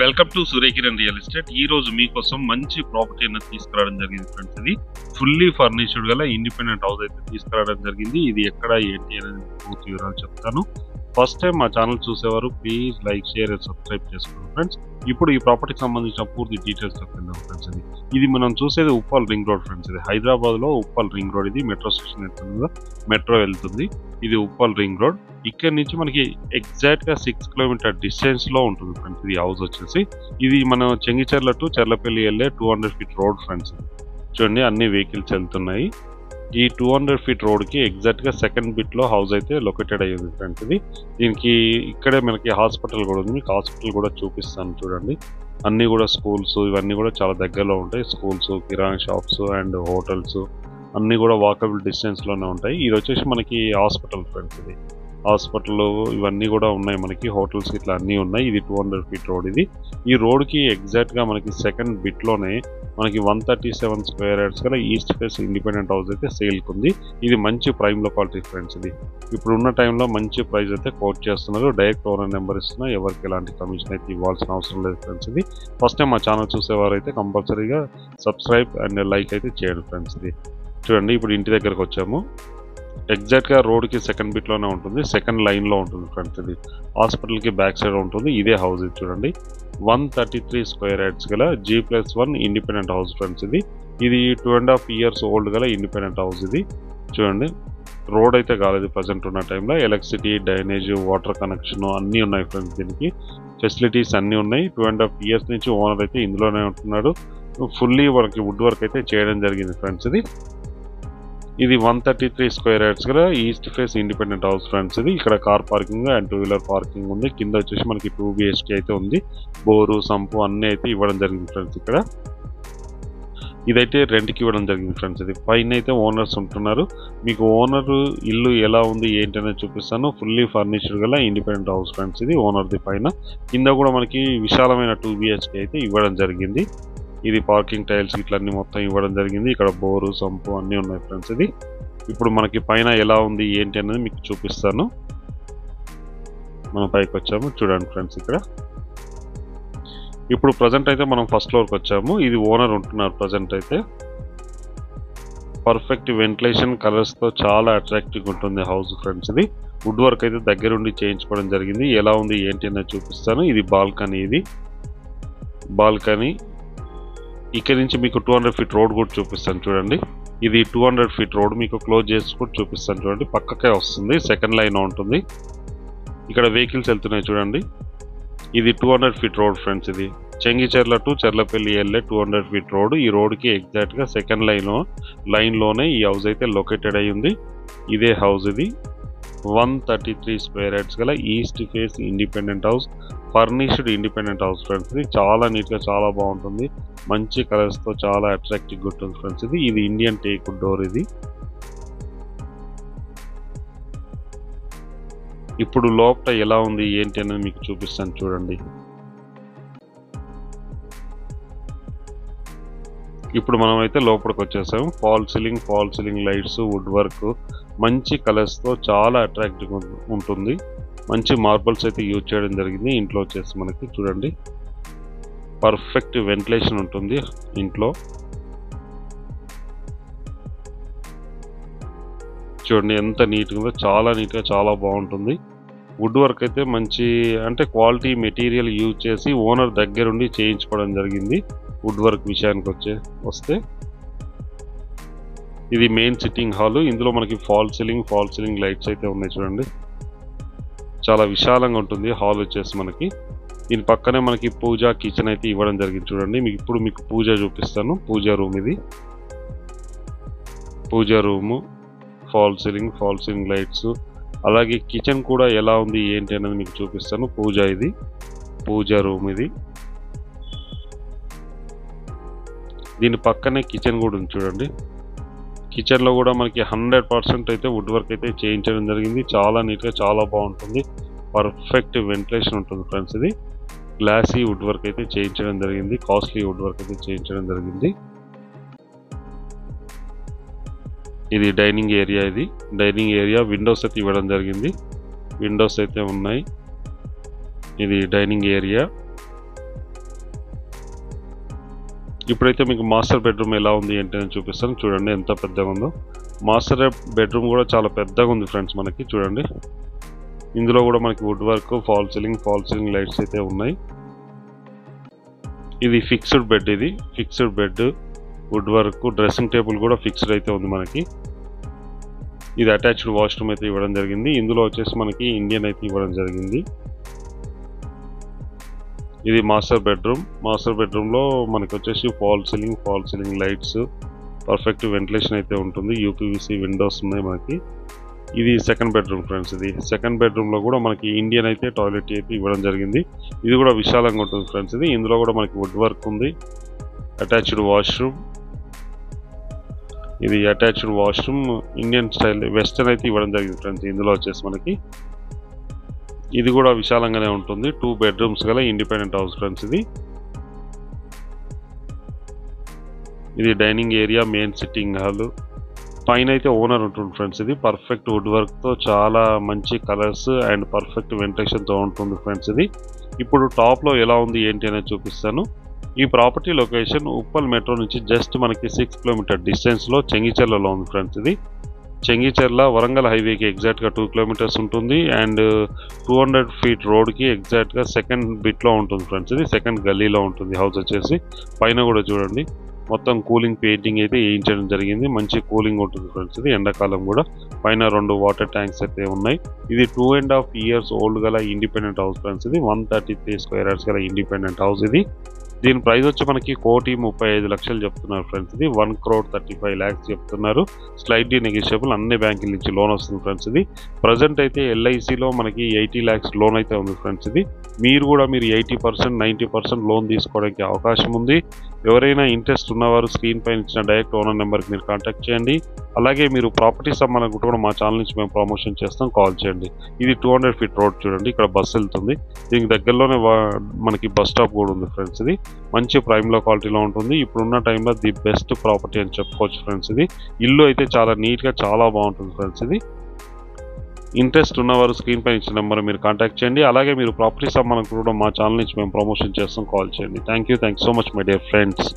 Welcome to Surya Kiran real estate. ఈ రోజు మీకోసం మంచి ప్రాపర్టీ అనేది తీసుకురావడం జరిగింది ఫ్రెండ్స్. ఇది ఫుల్లీ ఫర్నిష్డ్ గల ఇండిపెండెంట్ హౌస్ అయితే తీసుకురావడం జరిగింది. ఇది ఎక్కడ ఏంటి అనేది పూర్తి వివరాలు చెప్తాను. ఫస్ట్ టైం మా ఛానల్ చూసేవారు please like, share and subscribe చేసుకోండి ఫ్రెండ్స్. ఇప్పుడు ఈ ప్రాపర్టీకి సంబంధించిన పూర్తి డీటెయిల్స్ చెప్తాను ఫ్రెండ్స్. ఇది మనం చూసేది ఉప్పల్ రింగ్ రోడ్ ఫ్రెండ్స్. ఇది హైదరాబాద్ లో ఉప్పల్ రింగ్ రోడ్. ఇది మెట్రో స్టేషన్ వెళ్తుంది, మెట్రో వెళ్తుంది. ఇది ఉప్పల్ రింగ్ రోడ్. ఇక్కడ నుంచి మనకి ఎగ్జాక్ట్ గా 6 కిలోమీటర్ డిస్టెన్స్ లో ఉంటుంది ఫ్రెండ్స్. ఇది హౌస్ వచ్చేసి ఇది మనం చెంగిచెర్ల టు చెర్లపల్లి వెళ్ళే 200 ఫీట్ రోడ్ ఫ్రెండ్స్. చూడండి అన్ని వెహికల్స్ వెళ్తున్నాయి. ఈ 200 ఫీట్ రోడ్ కి ఎగ్జాక్ట్ గా సెకండ్ బిట్ లో హౌస్ అయితే లొకేటెడ్ అయ్యింది ఫ్రెండ్స్. ఇది దీనికి ఇక్కడే మనకి హాస్పిటల్ కూడా ఉంది. మీకు హాస్పిటల్ కూడా చూపిస్తాను చూడండి. అన్ని కూడా స్కూల్స్ ఇవన్నీ కూడా చాలా దగ్గరలో ఉంటాయి. Schools, kirana shops and hotels అన్ని కూడా వాకబుల్ డిస్టెన్స్ లోనే ఉంటాయి. ఇది వచ్చేసి మనకి హాస్పిటల్ ఫ్రెండ్స్. ఇది హాస్పిటల్ ఇవన్నీ కూడా ఉన్నాయి, మనకి హోటల్స్ ఇట్లా అన్నీ ఉన్నాయి. ఇది 200 ఫీట్ రోడ్. ఇది ఈ రోడ్ కి ఎగ్జాక్ట్ గా మనకి సెకండ్ బిట్ లోనే మనకి 137 స్క్వేర్ యార్డ్స్ గల ఈస్ట్ ఫేస్ ఇండిపెండెంట్ హౌస్ అయితే సేల్ కుంది. ఇది మంచి ప్రైమ్ లొకాలిటీ ఫ్రెండ్స్. ఇది ఇప్పుడున్న టైంలో మంచి ప్రైస్ అయితే కోట్ చేస్తున్నారు. డైరెక్ట్ ఓనర్ నెంబర్ ఇస్తున్నా, ఎవరికి ఎలాంటి కమిషన్ అయితే ఇవ్వాల్సిన అవసరం లేదు ఫ్రెండ్స్. ఇది ఫస్ట్ టైం మా ఛానల్ చూసేవారు అయితే కంపల్సరీగా సబ్స్క్రైబ్ అండ్ లైక్ అయితే చేయండి ఫ్రెండ్స్. ఇది చూడండి ఇప్పుడు ఇంటి దగ్గరకు వచ్చాము. ఎగ్జాక్ట్ గా రోడ్ కి సెకండ్ బిట్ లోనే ఉంటుంది, సెకండ్ లైన్ లో ఉంటుంది ఫ్రెండ్స్. ఇది హాస్పిటల్ కి బ్యాక్ సైడ్ ఉంటుంది. ఇదే హౌస్ ఇది చూడండి. 133 స్క్వేర్ యార్డ్స్ గల G+1 ఇండిపెండెంట్ హౌస్ ఫ్రెండ్స్. ఇది 2.5 years ఓల్డ్ గల ఇండిపెండెంట్ హౌస్. ఇది చూడండి రోడ్ అయితే కాలేదు ప్రజెంట్ ఉన్న టైంలో. ఎలక్ట్రిసిటీ, డ్రైనేజ్, వాటర్ కనెక్షన్ అన్నీ ఉన్నాయి ఫ్రెండ్స్. దీనికి ఫెసిలిటీస్ అన్నీ ఉన్నాయి. 2.5 years నుంచి ఓనర్ అయితే ఇందులోనే ఉంటున్నాడు. ఫుల్లీ మనకి వుడ్ వర్క్ అయితే చేయడం జరిగింది ఫ్రెండ్స్. ఇది 133 స్క్వేర్ యార్డ్స్ గల east face independent house friends. ఇది ఇక్కడ car parking and 2-wheeler parking ఉంది. కింద వచ్చేసి మనకి 2 BHK అయితే ఉంది. బోరు, సంపు అన్నీ అయితే ఇవ్వడం జరిగింది ఫ్రెండ్స్. ఇక్కడ ఇదైతే రెంట్కి ఇవ్వడం జరిగింది ఫ్రెండ్స్. ఇది పైన అయితే ఓనర్స్ ఉంటున్నారు. మీకు ఓనర్ ఇల్లు ఎలా ఉంది ఏంటి అనేది చూపిస్తాను. ఫుల్లీ ఫర్నిష్డ్ గల ఇండిపెండెంట్ హౌస్ ఫ్రెండ్స్. ఇది ఓనర్ది పైన. కింద కూడా మనకి విశాలమైన 2 BHK అయితే ఇవ్వడం జరిగింది. ఇది పార్కింగ్ టైల్స్ ఇట్లన్నీ మొత్తం ఇవ్వడం జరిగింది. ఇక్కడ బోరు, సంపు అన్నీ ఉన్నాయి ఫ్రెండ్స్. ఇది ఇప్పుడు మనకి పైన ఎలా ఉంది ఏంటి అనేది మీకు చూపిస్తాను. మనం పైకి వచ్చాము చూడండి ఫ్రెండ్స్. ఇక్కడ ఇప్పుడు ప్రజెంట్ అయితే మనం ఫస్ట్ ఫ్లోర్కి వచ్చాము. ఇది ఓనర్ ఉంటున్నారు ప్రజెంట్ అయితే. పర్ఫెక్ట్ వెంటిలేషన్, కలర్స్ తో చాలా అట్రాక్టివ్ ఉంటుంది హౌస్ ఫ్రెండ్స్. ఇది వుడ్ వర్క్ అయితే దగ్గరుండి చేయించుకోవడం జరిగింది. ఎలా ఉంది ఏంటి అనేది చూపిస్తాను. ఇది బాల్కనీ. ఇది బాల్కనీ. ఇక్కడ నుంచి మీకు 200 ఫీట్ రోడ్ కూడా చూపిస్తాను చూడండి. ఇది 200 ఫీట్ రోడ్ మీకు క్లోజ్ చేసి కూడా చూపిస్తాను చూడండి. పక్కకే వస్తుంది, సెకండ్ లైన్ ఉంటుంది. ఇక్కడ వెహికల్స్ వెళ్తున్నాయి చూడండి. ఇది 200 ఫీట్ రోడ్ ఫ్రెండ్స్. ఇది చెంగిచెర్ల టు చెర్లపల్లి వెళ్ళే 200 ఫీట్ రోడ్. ఈ రోడ్కి ఎగ్జాక్ట్ గా సెకండ్ లైన్లోనే ఈ హౌస్ అయితే లొకేటెడ్ అయి ఉంది. ఇదే హౌస్. ఇది 133 స్క్వేర్ యార్డ్స్ గల east face independent house, furnished independent house friends. ఇది చాలా నీట్ గా చాలా బాగుంటుంది. మంచి కలర్స్ తో చాలా అట్రాక్టివ్ ఉంటుంది ఫ్రెండ్స్. ఇది ఇండియన్ టేక్ డోర్. ఇది ఇప్పుడు లోపల ఎలా ఉంది ఏంటి అనేది మీకు చూపిస్తాను చూడండి. ఇప్పుడు మనం అయితే లోపలికి వచ్చేసాము. Fall ceiling lights, wood work మంచి కలర్స్ తో చాలా అట్రాక్టివ్ ఉంటుంది. మంచి మార్బల్స్ అయితే యూజ్ చేయడం జరిగింది. ఇంట్లో వచ్చేసి మనకి చూడండి పర్ఫెక్ట్ వెంటిలేషన్ ఉంటుంది ఇంట్లో. చూడండి ఎంత నీట్గా ఉందో, చాలా నీట్గా చాలా బాగుంటుంది. వుడ్ వర్క్ అయితే మంచి అంటే క్వాలిటీ మెటీరియల్ యూజ్ చేసి ఓనర్ దగ్గరుండి చేయించుకోవడం జరిగింది. వుడ్ వర్క్ విషయానికి వస్తే ఇది మెయిన్ సిట్టింగ్ హాల్. ఇందులో మనకి ఫాల్ సీలింగ్ లైట్స్ అయితే ఉన్నాయి చూడండి. చాలా విశాలంగా ఉంటుంది హాల్ వచ్చేసి మనకి. దీని పక్కనే మనకి పూజా కిచెన్ అయితే ఇవ్వడం జరిగింది చూడండి. ఇప్పుడు మీకు పూజ చూపిస్తాను. పూజా రూమ్. ఇది పూజా రూము, ఫాల్ సీలింగ్ లైట్స్, అలాగే కిచెన్ కూడా ఎలా ఉంది ఏంటి అనేది మీకు చూపిస్తాను. ఇది పూజా రూమ్. ఇది దీని పక్కనే కిచెన్ కూడా ఉంది చూడండి. కిచెన్ లో కూడా మనకి 100% అయితే వుడ్ వర్క్ అయితే చేయించడం జరిగింది. చాలా నీట్ గా చాలా బాగుంటుంది. పర్ఫెక్ట్ వెంటిలేషన్ ఉంటుంది ఫ్రెండ్స్. ఇది గ్లాసీ వుడ్ వర్క్ అయితే చేయించడం జరిగింది. కాస్ట్లీ వుడ్ వర్క్ అయితే చేయించడం జరిగింది. ఇది డైనింగ్ ఏరియా. విండోస్ అయితే ఇవ్వడం జరిగింది. విండోస్ అయితే ఉన్నాయి. ఇది డైనింగ్ ఏరియా. ఇప్పుడైతే మీకు మాస్టర్ బెడ్రూమ్ ఎలా ఉంది ఏంటి అని చూపిస్తాను. చూడండి ఎంత పెద్దగా ఉందో. మాస్టర్ బెడ్రూమ్ కూడా చాలా పెద్దగా ఉంది ఫ్రెండ్స్. మనకి చూడండి ఇందులో కూడా మనకి wood work, fall ceiling lights అయితే ఉన్నాయి. ఇది ఫిక్స్డ్ బెడ్, ఇది fixed bed, wood work, dressing table కూడా ఫిక్స్డ్ అయితే ఉంది మనకి. ఇది అటాచ్డ్ వాష్రూమ్ అయితే ఇవ్వడం జరిగింది. ఇందులో వచ్చేసి మనకి ఇండియన్ అయితే ఇవ్వడం జరిగింది. ఇది మాస్టర్ బెడ్రూమ్లో మనకి వచ్చేసి fall ceiling lights, perfect ventilation అయితే ఉంటుంది. యూపీవీసీ విండోస్ ఉన్నాయి మనకి. ఇది సెకండ్ బెడ్రూమ్ ఫ్రెండ్స్. ఇది సెకండ్ బెడ్రూమ్లో కూడా మనకి ఇండియన్ అయితే టాయిలెట్ అయితే ఇవ్వడం జరిగింది. ఇది కూడా విశాలంగా ఉంటుంది ఫ్రెండ్స్. ఇది ఇందులో కూడా మనకి వుడ్ వర్క్ ఉంది. అటాచ్డ్ వాష్రూమ్, ఇది attached washroom Indian style western అయితే ఇవ్వడం జరిగింది ఫ్రెండ్స్. ఇందులో వచ్చేసి మనకి ఇది కూడా విశాలంగానే ఉంటుంది. 2 బెడ్రూమ్స్ గల ఇండిపెండెంట్ హౌస్ ఫ్రెండ్స్. ఇది dining area, main sitting hall, పైన అయితే ఓనర్ ఉంటుంది ఫ్రెండ్స్. ఇది పర్ఫెక్ట్ వుడ్ వర్క్తో చాలా మంచి కలర్స్ అండ్ పర్ఫెక్ట్ వెంటిలేషన్తో ఉంటుంది ఫ్రెండ్స్. ఇది ఇప్పుడు టాప్లో ఎలా ఉంది ఏంటి అనేది చూపిస్తాను. ఈ ప్రాపర్టీ లొకేషన్ ఉప్పల్ మెట్రో నుంచి జస్ట్ మనకి 6 కిలోమీటర్ డిస్టెన్స్లో చెంగిచెర్లలో ఉంది ఫ్రెండ్స్. ఇది చెంగిచెర్ల వరంగల్ హైవేకి ఎగ్జాక్ట్గా 2 కిలోమీటర్స్ ఉంటుంది. అండ్ 200 ఫీట్ రోడ్కి ఎగ్జాక్ట్గా సెకండ్ బిట్లో ఉంటుంది ఫ్రెండ్స్. ఇది సెకండ్ గల్లీలో ఉంటుంది హౌస్ వచ్చేసి. పైన కూడా చూడండి మొత్తం కూలింగ్ పెయింటింగ్ అయితే వేయించడం జరిగింది. మంచి కూలింగ్ ఉంటుంది ఫ్రెండ్స్. ఇది ఎండాకాలం కూడా. పైన 2 వాటర్ ట్యాంక్స్ అయితే ఉన్నాయి. ఇది 2.5 years ఓల్డ్ గల ఇండిపెండెంట్ హౌస్ ఫ్రెండ్స్. ఇది 133 స్క్వేర్ యార్డ్స్ గల ఇండిపెండెంట్ హౌస్. ఇది దీని ప్రైస్ వచ్చి మనకి 1,35,00,000 చెప్తున్నారు ఫ్రెండ్స్. ఇది 1,35 lakhs చెప్తున్నారు. స్లైడ్లీ నెగిషియబుల్, అన్ని బ్యాంకుల నుంచి లోన్ వస్తుంది ఫ్రెండ్స్. ఇది ప్రజెంట్ అయితే ఎల్ఐసిలో మనకి 80 lakhs లోన్ అయితే ఉంది ఫ్రెండ్స్. ఇది మీరు 80%, 90% లోన్ తీసుకోవడానికి అవకాశం ఉంది. ఎవరైనా ఇంట్రెస్ట్ ఉన్నవారు స్క్రీన్ పైన ఇచ్చిన డైరెక్ట్ ఓనర్ నెంబర్కి మీరు కాంటాక్ట్ చేయండి. అలాగే మీరు ప్రాపర్టీస్ అమ్మాలనుకుంటే కూడా మా ఛానల్ నుంచి మేము ప్రమోషన్ చేస్తాం, కాల్ చేయండి. ఇది 200 ఫీట్ రోడ్ చూడండి, ఇక్కడ బస్సు వెళ్తుంది. దీనికి దగ్గరలోనే మనకి బస్ స్టాప్ కూడా ఉంది ఫ్రెండ్స్. ఇది మంచి ప్రైమ్లో క్వాలిటీలో ఉంటుంది. ఇప్పుడున్న టైంలో ది బెస్ట్ ప్రాపర్టీ అని చెప్పుకోవచ్చు ఫ్రెండ్స్. ఇది ఇల్లు అయితే చాలా నీట్గా చాలా బాగుంటుంది ఫ్రెండ్స్. ఇది ఇంట్రెస్ట్ ఉన్నవారు స్క్రీన్ పైన ఇచ్చిన నెంబర్ మీరు కాంటాక్ట్ చేయండి. అలాగే మీరు ప్రాపర్టీస్ అమ్మాలనుకుంటే కూడా మా ఛానల్ నుంచి మేము ప్రమోషన్ చేస్తాం, కాల్ చేయండి. Thank you so much my dear friends.